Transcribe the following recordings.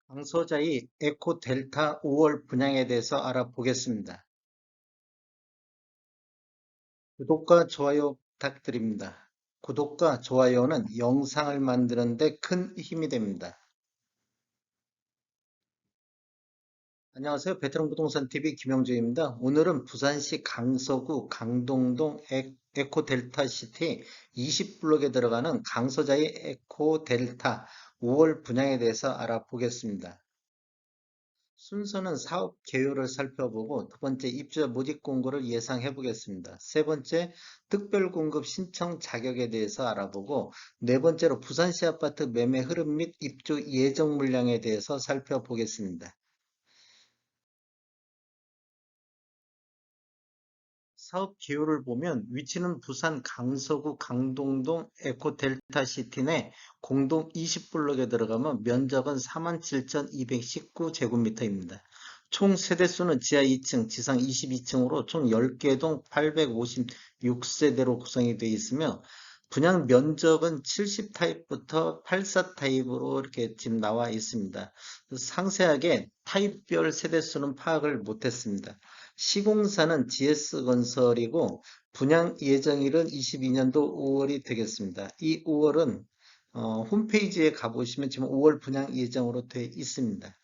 당소자의 에코 델타 5월 분양에 대해서 알아보겠습니다. 구독과 좋아요 부탁드립니다. 구독과 좋아요는 영상을 만드는 데 큰 힘이 됩니다. 안녕하세요. 베테랑 부동산 TV 김영주입니다. 오늘은 부산시 강서구 강동동 에코 델타 시티 20블록에 들어가는 강서자의 에코 델타 5월 분양에 대해서 알아보겠습니다. 순서는 사업 개요를 살펴보고 두 번째 입주자 모집 공고를 예상해 보겠습니다. 세 번째 특별 공급 신청 자격에 대해서 알아보고 네 번째로 부산시 아파트 매매 흐름 및 입주 예정 물량에 대해서 살펴보겠습니다. 사업 기호를 보면 위치는 부산 강서구 강동동 에코델타시티 내 공동 20블록에 들어가면 면적은 47,219제곱미터입니다. 총 세대수는 지하 2층, 지상 22층으로 총 10개 동 856세대로 구성이 되어 있으며 분양 면적은 70타입부터 84타입으로 이렇게 지금 나와 있습니다. 상세하게 타입별 세대수는 파악을 못했습니다. 시공사는 GS건설이고 분양 예정일은 22년도 5월이 되겠습니다. 이 5월은 홈페이지에 가보시면 지금 5월 분양 예정으로 되어 있습니다.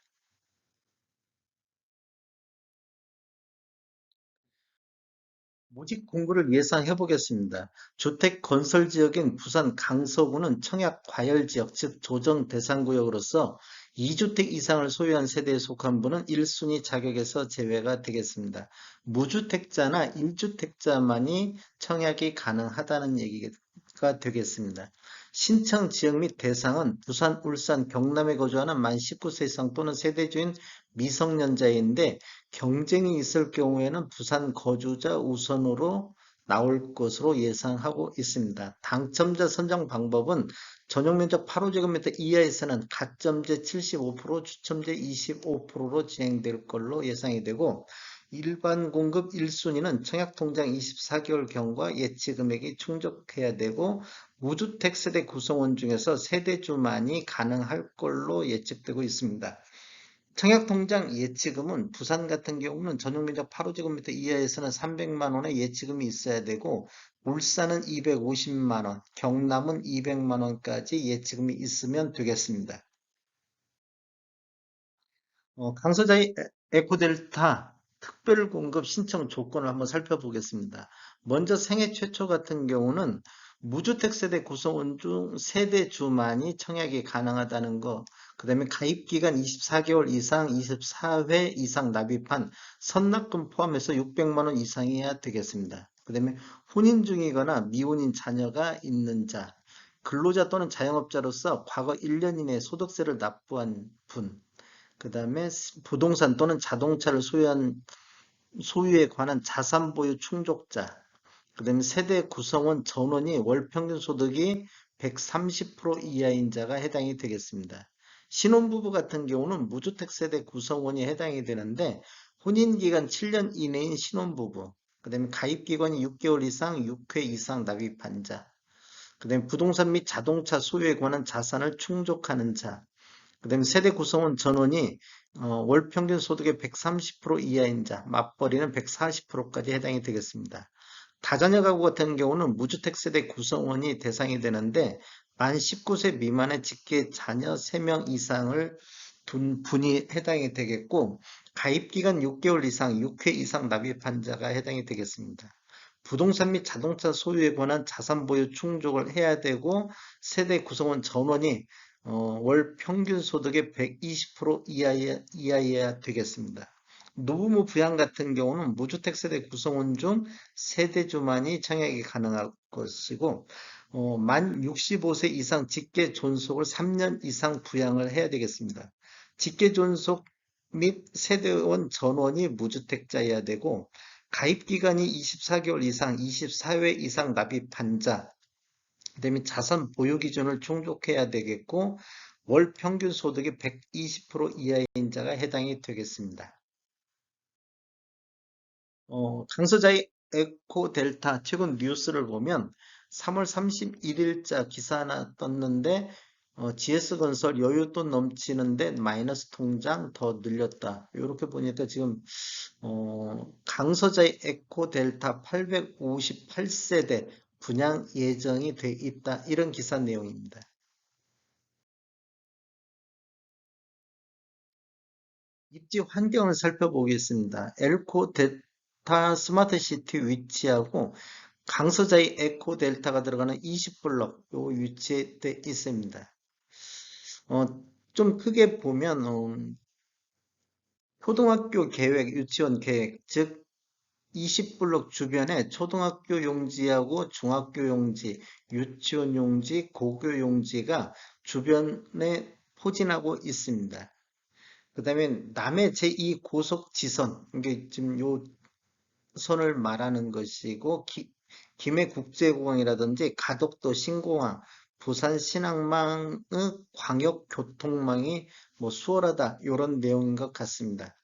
모집 공고를 예상해 보겠습니다. 주택 건설 지역인 부산 강서구는 청약 과열 지역, 즉 조정 대상 구역으로서 2주택 이상을 소유한 세대에 속한 분은 1순위 자격에서 제외가 되겠습니다. 무주택자나 1주택자만이 청약이 가능하다는 얘기가 되겠습니다. 신청 지역 및 대상은 부산, 울산, 경남에 거주하는 만 19세 이상 또는 세대주인 미성년자인데 경쟁이 있을 경우에는 부산 거주자 우선으로 나올 것으로 예상하고 있습니다. 당첨자 선정 방법은 전용 면적 8호제곱미터 이하에서는 가점제 75%, 추첨제 25%로 진행될 걸로 예상이 되고 일반 공급 1순위는 청약통장 24개월경과 예치 금액이 충족해야 되고 무주택 세대 구성원 중에서 세대주만이 가능할 걸로 예측되고 있습니다. 청약통장 예치금은 부산 같은 경우는 전용면적 8호제곱미터 이하에서는 300만 원의 예치금이 있어야 되고 울산은 250만 원, 경남은 200만 원까지 예치금이 있으면 되겠습니다. 강서자의 에코델타 특별공급 신청 조건을 한번 살펴보겠습니다. 먼저 생애 최초 같은 경우는 무주택 세대 구성원 중 세대주만이 청약이 가능하다는 거, 그 다음에 가입기간 24개월 이상 24회 이상 납입한 선납금 포함해서 600만 원 이상이어야 되겠습니다. 그 다음에 혼인 중이거나 미혼인 자녀가 있는 자, 근로자 또는 자영업자로서 과거 1년 이내 소득세를 납부한 분, 그 다음에 부동산 또는 자동차를 소유에 관한 자산 보유 충족자, 그 다음에 세대 구성원 전원이 월 평균 소득이 130% 이하인 자가 해당이 되겠습니다. 신혼부부 같은 경우는 무주택 세대 구성원이 해당이 되는데 혼인기간 7년 이내인 신혼부부, 그 다음에 가입기간이 6개월 이상 6회 이상 납입한 자, 그 다음에 부동산 및 자동차 소유에 관한 자산을 충족하는 자, 그 다음에 세대 구성원 전원이 월 평균 소득의 130% 이하인 자, 맞벌이는 140%까지 해당이 되겠습니다. 다자녀 가구 같은 경우는 무주택 세대 구성원이 대상이 되는데 만 19세 미만의 직계 자녀 3명 이상을 둔 분이 해당이 되겠고 가입기간 6개월 이상 6회 이상 납입한 자가 해당이 되겠습니다. 부동산 및 자동차 소유에 관한 자산 보유 충족을 해야 되고 세대 구성원 전원이 월 평균 소득의 120% 이하여야 되겠습니다. 노부모 부양 같은 경우는 무주택 세대 구성원 중 세대주만이 청약이 가능할 것이고 만 65세 이상 직계 존속을 3년 이상 부양을 해야 되겠습니다. 직계 존속 및 세대원 전원이 무주택자여야 되고 가입 기간이 24개월 이상 24회 이상 납입한 자, 그다음에 자산 보유 기준을 충족해야 되겠고 월 평균 소득이 120% 이하인 자가 해당이 되겠습니다. 강서자의 에코 델타 최근 뉴스를 보면 3월 31일자 기사 하나 떴는데 GS건설 여윳돈 넘치는데 마이너스 통장 더 늘렸다. 이렇게 보니까 지금 강서자의 에코델타 858세대 분양 예정이 돼 있다. 이런 기사 내용입니다. 입지 환경을 살펴보겠습니다. 엘코델타 스마트시티 위치하고 강서자의 에코델타가 들어가는 20블럭 요 위치돼 있습니다. 어, 좀 크게 보면 초등학교 계획, 유치원 계획, 즉 20블록 주변에 초등학교 용지하고 중학교 용지, 유치원 용지, 고교 용지가 주변에 포진하고 있습니다. 그 다음에 남해 제2고속지선, 이게 지금 요 선을 말하는 것이고, 김해국제공항이라든지 가덕도 신공항, 부산 신항망의 광역교통망이 뭐 수월하다, 이런 내용인 것 같습니다.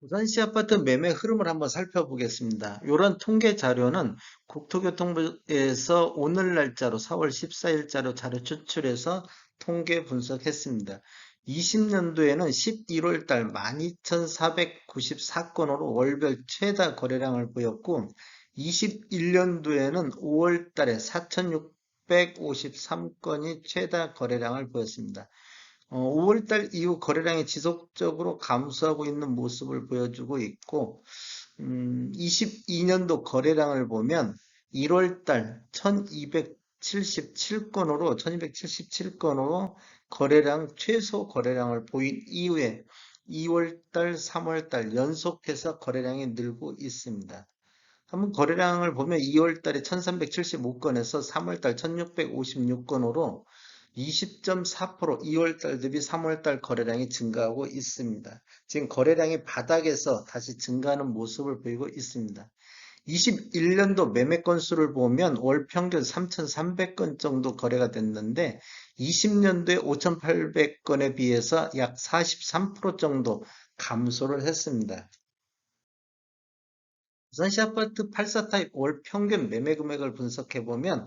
부산시 아파트 매매 흐름을 한번 살펴보겠습니다. 이런 통계 자료는 국토교통부에서 오늘 날짜로 4월 14일자로 자료 추출해서 통계 분석했습니다. 20년도에는 11월 달 12,494건으로 월별 최다 거래량을 보였고, 21년도에는 5월 달에 4,653건이 최다 거래량을 보였습니다. 5월달 이후 거래량이 지속적으로 감소하고 있는 모습을 보여주고 있고, 22년도 거래량을 보면 1월달 1277건으로 거래량, 최소 거래량을 보인 이후에 2월달, 3월달 연속해서 거래량이 늘고 있습니다. 한번 거래량을 보면 2월달에 1375건에서 3월달 1656건으로 20.4% 2월달 대비 3월달 거래량이 증가하고 있습니다. 지금 거래량이 바닥에서 다시 증가하는 모습을 보이고 있습니다. 21년도 매매 건수를 보면 월 평균 3,300건 정도 거래가 됐는데 20년도에 5,800건에 비해서 약 43% 정도 감소를 했습니다. 부산시 아파트 84 타입 월 평균 매매 금액을 분석해 보면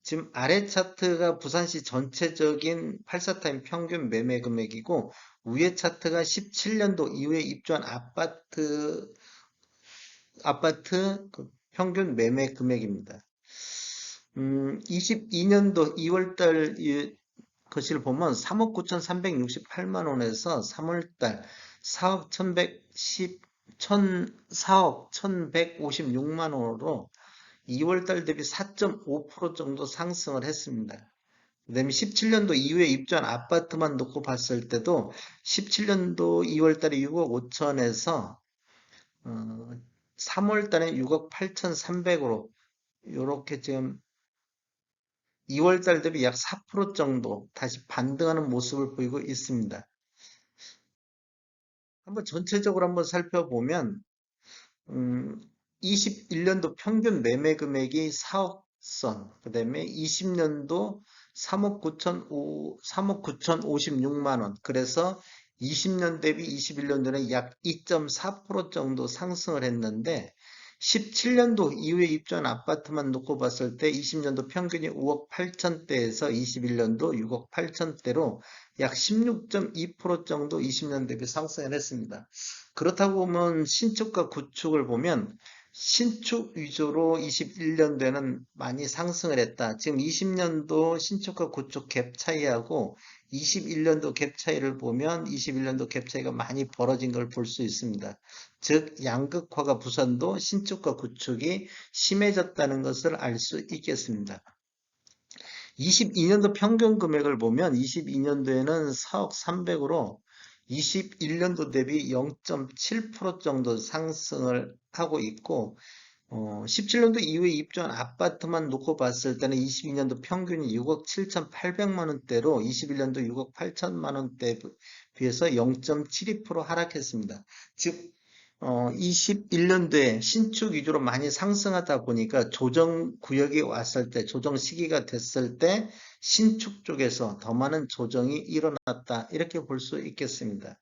지금 아래 차트가 부산시 전체적인 84 타입 평균 매매 금액이고 위에 차트가 17년도 이후에 입주한 아파트 그 평균 매매 금액입니다. 22년도 2월달 것을 보면 3억 9,368만 원에서 3월달 4억 4억 1,156만 원으로 2월달 대비 4.5% 정도 상승을 했습니다. 그다음에 17년도 이후에 입주한 아파트만 놓고 봤을 때도 17년도 2월달에 6억 5천에서 3월달에 6억 8,300으로 이렇게 지금 2월달 대비 약 4% 정도 다시 반등하는 모습을 보이고 있습니다. 한번 전체적으로 한번 살펴보면 21년도 평균 매매 금액이 4억 선, 그 다음에 20년도 3억 9,056만 원. 그래서 20년 대비 21년도는 약 2.4% 정도 상승을 했는데 17년도 이후에 입주한 아파트만 놓고 봤을 때 20년도 평균이 5억 8천대에서 21년도 6억 8천대로 약 16.2% 정도 20년 대비 상승을 했습니다. 그렇다고 보면 신축과 구축을 보면 신축 위주로 21년도에는 많이 상승을 했다. 지금 20년도 신축과 구축 갭 차이하고 21년도 갭 차이를 보면 21년도 갭 차이가 많이 벌어진 걸 볼 수 있습니다. 즉 양극화가 부산도 신축과 구축이 심해졌다는 것을 알 수 있겠습니다. 22년도 평균 금액을 보면 22년도에는 4억 300으로 21년도 대비 0.7% 정도 상승을 하고 있고 17년도 이후에 입주한 아파트만 놓고 봤을 때는 22년도 평균이 6억 7,800만 원대로 21년도 6억 8천만 원대에 비해서 0.72% 하락했습니다. 즉 21년도에 신축 위주로 많이 상승하다 보니까 조정 구역이 왔을 때, 조정 시기가 됐을 때 신축 쪽에서 더 많은 조정이 일어났다. 이렇게 볼 수 있겠습니다.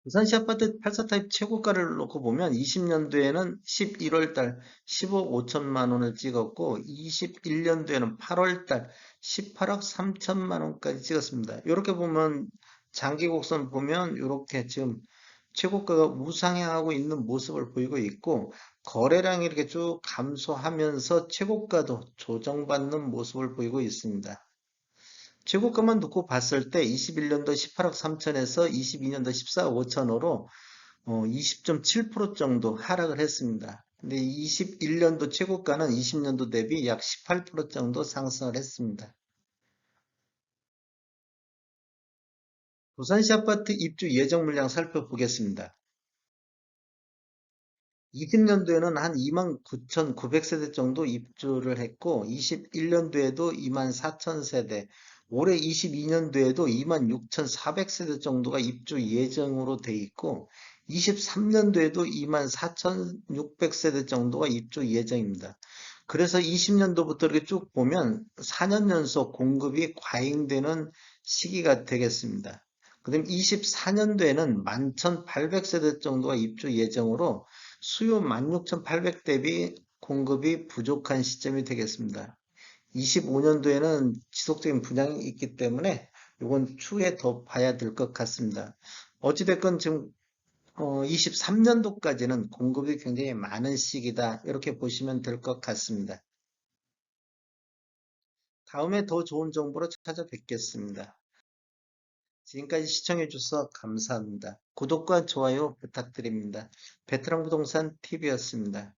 부산시 아파트 84타입 최고가를 놓고 보면 20년도에는 11월 달 10억 5천만 원을 찍었고 21년도에는 8월 달 18억 3천만 원까지 찍었습니다. 이렇게 보면 장기 곡선 보면 이렇게 지금 최고가가 우상향하고 있는 모습을 보이고 있고 거래량이 이렇게 쭉 감소하면서 최고가도 조정받는 모습을 보이고 있습니다. 최고가만 놓고 봤을 때 21년도 18억 3천에서 22년도 14억 5천으로 20.7% 정도 하락을 했습니다. 근데 21년도 최고가는 20년도 대비 약 18% 정도 상승을 했습니다. 부산시 아파트 입주 예정 물량 살펴보겠습니다. 20년도에는 한 29,900세대 정도 입주를 했고 21년도에도 24,000세대, 올해 22년도에도 26,400세대 정도가 입주 예정으로 돼 있고 23년도에도 24,600세대 정도가 입주 예정입니다. 그래서 20년도부터 이렇게 쭉 보면 4년 연속 공급이 과잉되는 시기가 되겠습니다. 그다음 24년도에는 11,800세대 정도가 입주 예정으로 수요 16,800 대비 공급이 부족한 시점이 되겠습니다. 25년도에는 지속적인 분양이 있기 때문에 이건 추후에 더 봐야 될 것 같습니다. 어찌됐건 지금 23년도까지는 공급이 굉장히 많은 시기다. 이렇게 보시면 될 것 같습니다. 다음에 더 좋은 정보로 찾아뵙겠습니다. 지금까지 시청해 주셔서 감사합니다. 구독과 좋아요 부탁드립니다. 베테랑 부동산 TV였습니다.